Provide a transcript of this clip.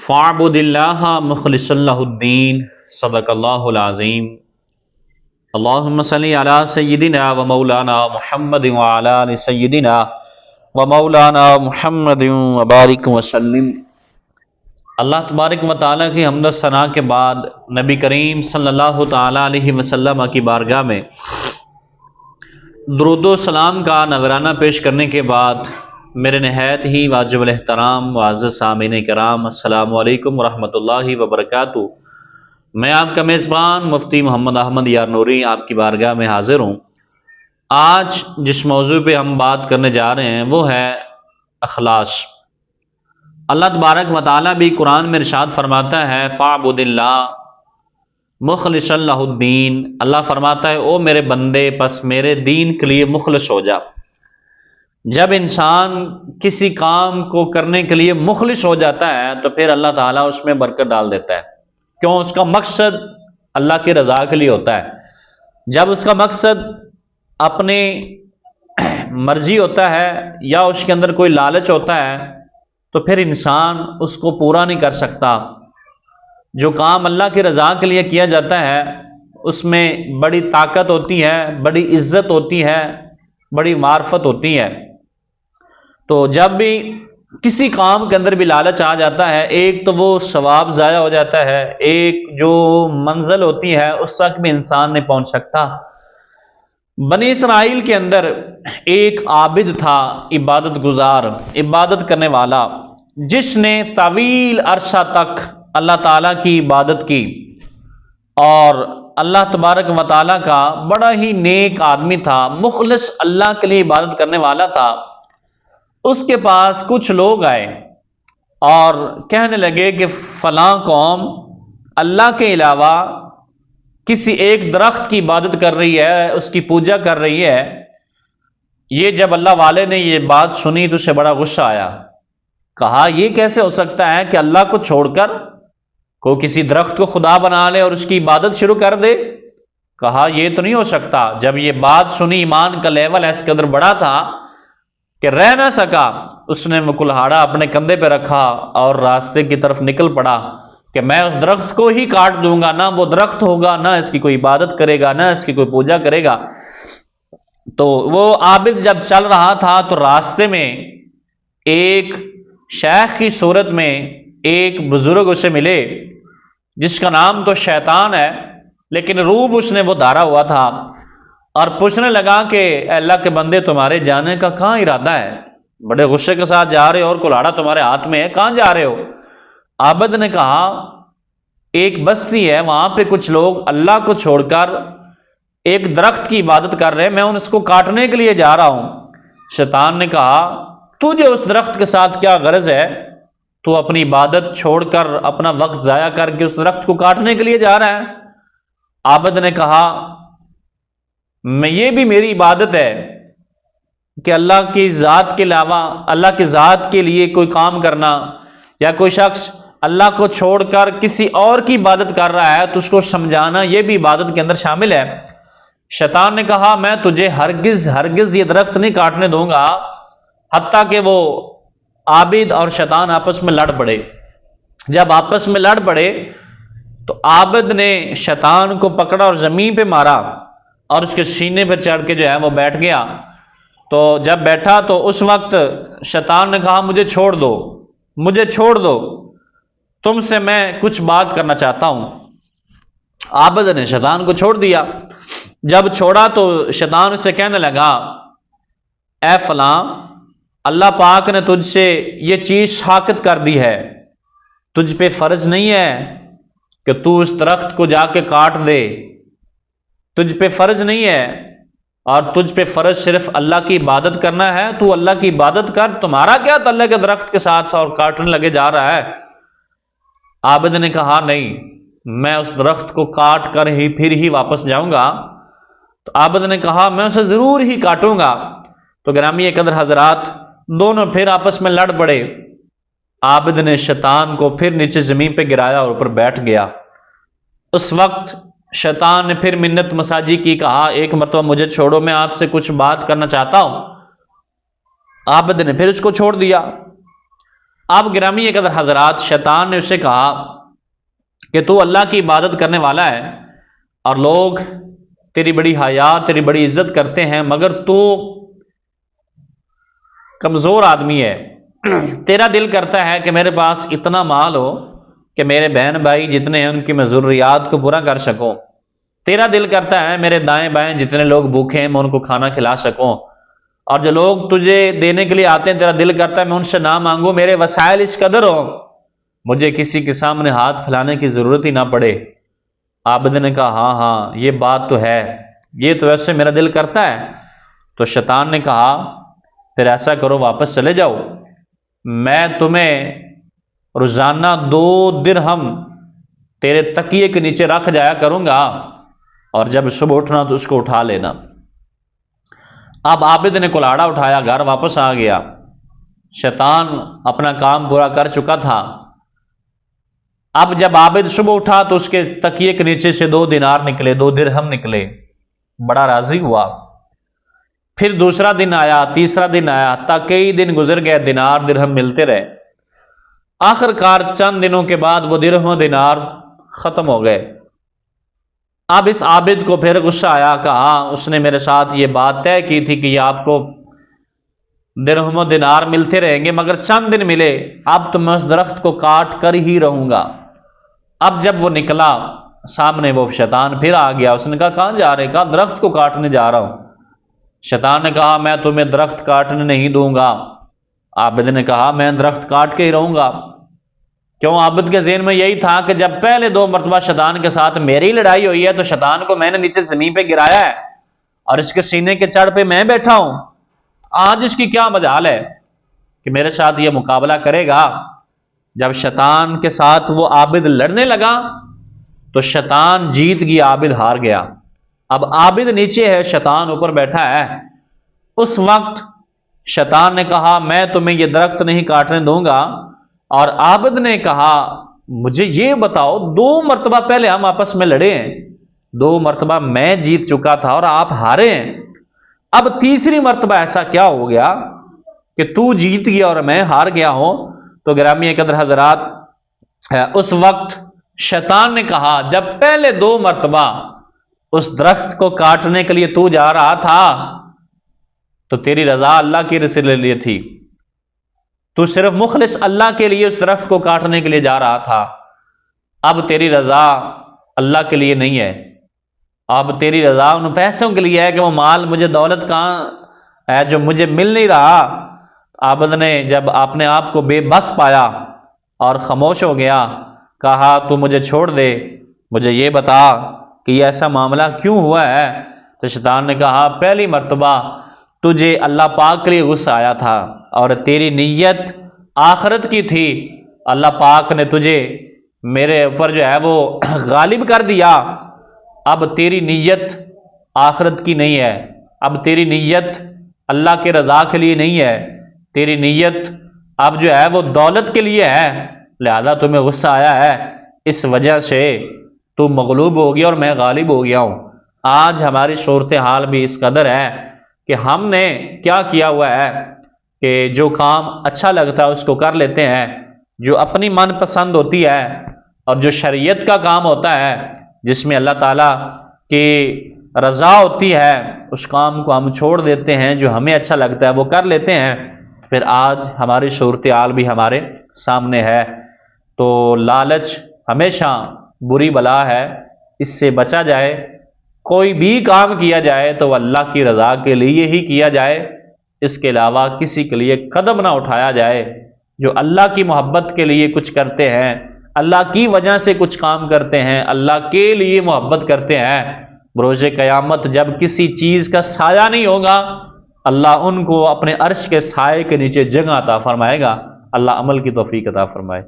فاعبد اللہ مخلصا لہ الدین صدق اللہ العظیم اللہم صلی علی سیدنا و مولانا محمد وعلی آل سیدنا و مولانا محمد وبارک وسلم۔ اللہ تبارک و تعالیٰ کی حمد و ثنا کے بعد نبی کریم صلی اللہ تعالیٰ علیہ وسلم کی بارگاہ میں درود و سلام کا نذرانہ پیش کرنے کے بعد میرے نہایت ہی واجب الاحترام معزز سامعین کرام، السلام علیکم ورحمۃ اللہ وبرکاتہ۔ میں آپ کا میزبان مفتی محمد احمد یار نوری آپ کی بارگاہ میں حاضر ہوں۔ آج جس موضوع پہ ہم بات کرنے جا رہے ہیں وہ ہے اخلاص۔ اللہ تبارک و تعالیٰ بھی قرآن میں ارشاد فرماتا ہے فاعبد اللہ مخلصا لہ الدین۔ اللہ فرماتا ہے او میرے بندے پس میرے دین کے لیے مخلص ہو جا۔ جب انسان کسی کام کو کرنے کے لیے مخلص ہو جاتا ہے تو پھر اللہ تعالیٰ اس میں برکت ڈال دیتا ہے، کیوں؟ اس کا مقصد اللہ کی رضا کے لیے ہوتا ہے۔ جب اس کا مقصد اپنی مرضی ہوتا ہے یا اس کے اندر کوئی لالچ ہوتا ہے تو پھر انسان اس کو پورا نہیں کر سکتا۔ جو کام اللہ کی رضا کے لیے کیا جاتا ہے اس میں بڑی طاقت ہوتی ہے، بڑی عزت ہوتی ہے، بڑی معرفت ہوتی ہے۔ تو جب بھی کسی کام کے اندر بھی لالچ آ جاتا ہے، ایک تو وہ ثواب ضائع ہو جاتا ہے، ایک جو منزل ہوتی ہے اس تک بھی انسان نہیں پہنچ سکتا۔ بنی اسرائیل کے اندر ایک عابد تھا، عبادت گزار، عبادت کرنے والا، جس نے طویل عرصہ تک اللہ تعالیٰ کی عبادت کی اور اللہ تبارک و تعالیٰ کا بڑا ہی نیک آدمی تھا، مخلص اللہ کے لیے عبادت کرنے والا تھا۔ اس کے پاس کچھ لوگ آئے اور کہنے لگے کہ فلاں قوم اللہ کے علاوہ کسی ایک درخت کی عبادت کر رہی ہے، اس کی پوجا کر رہی ہے۔ یہ جب اللہ والے نے یہ بات سنی تو اسے بڑا غصہ آیا۔ کہا یہ کیسے ہو سکتا ہے کہ اللہ کو چھوڑ کر کوئی کسی درخت کو خدا بنا لے اور اس کی عبادت شروع کر دے؟ کہا یہ تو نہیں ہو سکتا۔ جب یہ بات سنی، ایمان کا لیول اس کے اندر بڑا تھا کہ رہ نہ سکا، اس نے وہ کلہاڑا اپنے کندھے پہ رکھا اور راستے کی طرف نکل پڑا کہ میں اس درخت کو ہی کاٹ دوں گا، نہ وہ درخت ہوگا، نہ اس کی کوئی عبادت کرے گا، نہ اس کی کوئی پوجا کرے گا۔ تو وہ عابد جب چل رہا تھا تو راستے میں ایک شیخ کی صورت میں ایک بزرگ اسے ملے جس کا نام تو شیطان ہے، لیکن روب اس نے وہ دھارا ہوا تھا، اور پوچھنے لگا کہ اے اللہ کے بندے تمہارے جانے کا کہاں ارادہ ہے؟ بڑے غصے کے ساتھ جا رہے ہو اور کلاڑا تمہارے ہاتھ میں ہے، کہاں جا رہے ہو؟ عابد نے کہا ایک بستی ہے، وہاں پہ کچھ لوگ اللہ کو چھوڑ کر ایک درخت کی عبادت کر رہے ہیں، میں اس کو کاٹنے کے لیے جا رہا ہوں۔ شیطان نے کہا تجھے اس درخت کے ساتھ کیا غرض ہے؟ تو اپنی عبادت چھوڑ کر اپنا وقت ضائع کر کے اس درخت کو کاٹنے کے لیے جا رہا ہے۔ عابد نے کہا یہ بھی میری عبادت ہے کہ اللہ کی ذات کے علاوہ، اللہ کی ذات کے لیے کوئی کام کرنا، یا کوئی شخص اللہ کو چھوڑ کر کسی اور کی عبادت کر رہا ہے تو اس کو سمجھانا یہ بھی عبادت کے اندر شامل ہے۔ شیطان نے کہا میں تجھے ہرگز ہرگز یہ درخت نہیں کاٹنے دوں گا، حتیٰ کہ وہ عابد اور شیطان آپس میں لڑ پڑے۔ جب آپس میں لڑ پڑے تو عابد نے شیطان کو پکڑا اور زمین پہ مارا اور اس کے سینے پہ چڑھ کے جو ہے وہ بیٹھ گیا۔ تو جب بیٹھا تو اس وقت شیطان نے کہا مجھے چھوڑ دو، مجھے چھوڑ دو، تم سے میں کچھ بات کرنا چاہتا ہوں۔ عابد نے شیطان کو چھوڑ دیا۔ جب چھوڑا تو شیطان اسے کہنے لگا اے فلاں، اللہ پاک نے تجھ سے یہ چیز ساقط کر دی ہے، تجھ پہ فرض نہیں ہے کہ تو اس درخت کو جا کے کاٹ دے، تجھ پہ فرض نہیں ہے، اور تجھ پہ فرض صرف اللہ کی عبادت کرنا ہے، تو اللہ کی عبادت کر، تمہارا کیا تعلق کے درخت کے ساتھ اور کاٹنے لگے جا رہا ہے؟ عابد نے کہا نہیں، میں اس درخت کو کاٹ کر ہی پھر ہی واپس جاؤں گا۔ تو عابد نے کہا میں اسے ضرور ہی کاٹوں گا۔ تو گرامی قدر حضرات، دونوں پھر آپس میں لڑ پڑے۔ عابد نے شیطان کو پھر نیچے زمین پہ گرایا اور اوپر بیٹھ گیا۔ اس وقت شیطان نے پھر منت مساجی کی، کہا ایک مرتبہ مجھے چھوڑو، میں آپ سے کچھ بات کرنا چاہتا ہوں۔ عابد نے پھر اس کو چھوڑ دیا۔ اب گرامی قدر حضرات، شیطان نے اسے کہا کہ تو اللہ کی عبادت کرنے والا ہے اور لوگ تیری بڑی حیا، تیری بڑی عزت کرتے ہیں، مگر تو کمزور آدمی ہے۔ تیرا دل کرتا ہے کہ میرے پاس اتنا مال ہو کہ میرے بہن بھائی جتنے ہیں ان کی میں ضروریات کو پورا کر سکوں۔ تیرا دل کرتا ہے میرے دائیں بائیں جتنے لوگ بھوکے ہیں میں ان کو کھانا کھلا سکوں، اور جو لوگ تجھے دینے کے لیے آتے ہیں تیرا دل کرتا ہے میں ان سے نہ مانگوں، میرے وسائل اس قدر ہو مجھے کسی کے سامنے ہاتھ پھیلانے کی ضرورت ہی نہ پڑے۔ عابد نے کہا ہاں ہاں یہ بات تو ہے، یہ تو ایسے میرا دل کرتا ہے۔ تو شیطان نے کہا پھر ایسا کرو واپس چلے جاؤ، میں تمہیں روزانہ 2 درہم تیرے تکیے کے نیچے رکھ جایا کروں گا، اور جب صبح اٹھنا تو اس کو اٹھا لینا۔ اب عابد نے کلاڑا اٹھایا، گھر واپس آ گیا۔ شیطان اپنا کام پورا کر چکا تھا۔ اب جب عابد صبح اٹھا تو اس کے تکیے کے نیچے سے 2 دینار نکلے، 2 درہم نکلے، بڑا راضی ہوا۔ پھر دوسرا دن آیا، تیسرا دن آیا، حتیٰ کئی دن گزر گئے، دینار درہم ملتے رہے۔ آخر کار چند دنوں کے بعد وہ درہم و دینار ختم ہو گئے۔ اب اس عابد کو پھر غصہ آیا، کہا اس نے میرے ساتھ یہ بات طے کی تھی کہ یہ آپ کو درہم و دینار ملتے رہیں گے، مگر چند دن ملے، اب تو میں اس درخت کو کاٹ کر ہی رہوں گا۔ اب جب وہ نکلا سامنے، وہ شیطان پھر آ گیا۔ اس نے کہا کہاں جا رہے؟ کہا درخت کو کاٹنے جا رہا ہوں۔ شیطان نے کہا میں تمہیں درخت کاٹنے نہیں دوں گا۔ عابد نے کہا میں درخت کاٹ کے ہی رہوں گا۔ کیوں؟ عابد کے ذہن میں یہی تھا کہ جب پہلے 2 مرتبہ شیطان کے ساتھ میری لڑائی ہوئی ہے تو شیطان کو میں نے نیچے زمین پہ گرایا ہے اور اس کے سینے کے چڑھ پہ میں بیٹھا ہوں، آج اس کی کیا مجال ہے کہ میرے ساتھ یہ مقابلہ کرے گا۔ جب شیطان کے ساتھ وہ عابد لڑنے لگا تو شیطان جیت گیا، عابد ہار گیا۔ اب عابد نیچے ہے، شیطان اوپر بیٹھا ہے۔ اس وقت شیطان نے کہا میں تمہیں یہ درخت نہیں کاٹنے دوں گا، اور عابد نے کہا مجھے یہ بتاؤ 2 مرتبہ پہلے ہم آپس میں لڑے ہیں، 2 مرتبہ میں جیت چکا تھا اور آپ ہارے ہیں، اب تیسری مرتبہ ایسا کیا ہو گیا کہ تو جیت گیا اور میں ہار گیا ہوں؟ تو گرامی قدر حضرات، اس وقت شیطان نے کہا جب پہلے 2 مرتبہ اس درخت کو کاٹنے کے لیے تو جا رہا تھا تو تیری رضا اللہ کی رسول لیے تھی، تو صرف مخلص اللہ کے لیے اس درخت کو کاٹنے کے لیے جا رہا تھا، اب تیری رضا اللہ کے لیے نہیں ہے، اب تیری رضا ان پیسوں کے لیے ہے کہ وہ مال مجھے دولت کہاں ہے جو مجھے مل نہیں رہا۔ عابد نے جب اپنے آپ کو بے بس پایا اور خاموش ہو گیا، کہا تو مجھے چھوڑ دے، مجھے یہ بتا کہ یہ ایسا معاملہ کیوں ہوا ہے؟ تو شیطان نے کہا پہلی مرتبہ تجھے اللہ پاک کے لیے غصہ آیا تھا اور تیری نیت آخرت کی تھی، اللہ پاک نے تجھے میرے اوپر جو ہے وہ غالب کر دیا، اب تیری نیت آخرت کی نہیں ہے، اب تیری نیت اللہ کے رضا کے لیے نہیں ہے، تیری نیت اب جو ہے وہ دولت کے لیے ہے، لہذا تمہیں غصہ آیا ہے، اس وجہ سے تو مغلوب ہو گیا اور میں غالب ہو گیا ہوں۔ آج ہماری صورتحال بھی اس قدر ہے کہ ہم نے کیا کیا ہوا ہے کہ جو کام اچھا لگتا ہے اس کو کر لیتے ہیں، جو اپنی من پسند ہوتی ہے اور جو شریعت کا کام ہوتا ہے جس میں اللہ تعالیٰ کی رضا ہوتی ہے اس کام کو ہم چھوڑ دیتے ہیں، جو ہمیں اچھا لگتا ہے وہ کر لیتے ہیں۔ پھر آج ہماری صورتحال بھی ہمارے سامنے ہے۔ تو لالچ ہمیشہ بری بلا ہے، اس سے بچا جائے، کوئی بھی کام کیا جائے تو اللہ کی رضا کے لیے ہی کیا جائے، اس کے علاوہ کسی کے لیے قدم نہ اٹھایا جائے۔ جو اللہ کی محبت کے لیے کچھ کرتے ہیں، اللہ کی وجہ سے کچھ کام کرتے ہیں، اللہ کے لیے محبت کرتے ہیں، بروز قیامت جب کسی چیز کا سایہ نہیں ہوگا اللہ ان کو اپنے عرش کے سائے کے نیچے جگہ عطا فرمائے گا۔ اللہ عمل کی توفیق عطا فرمائے۔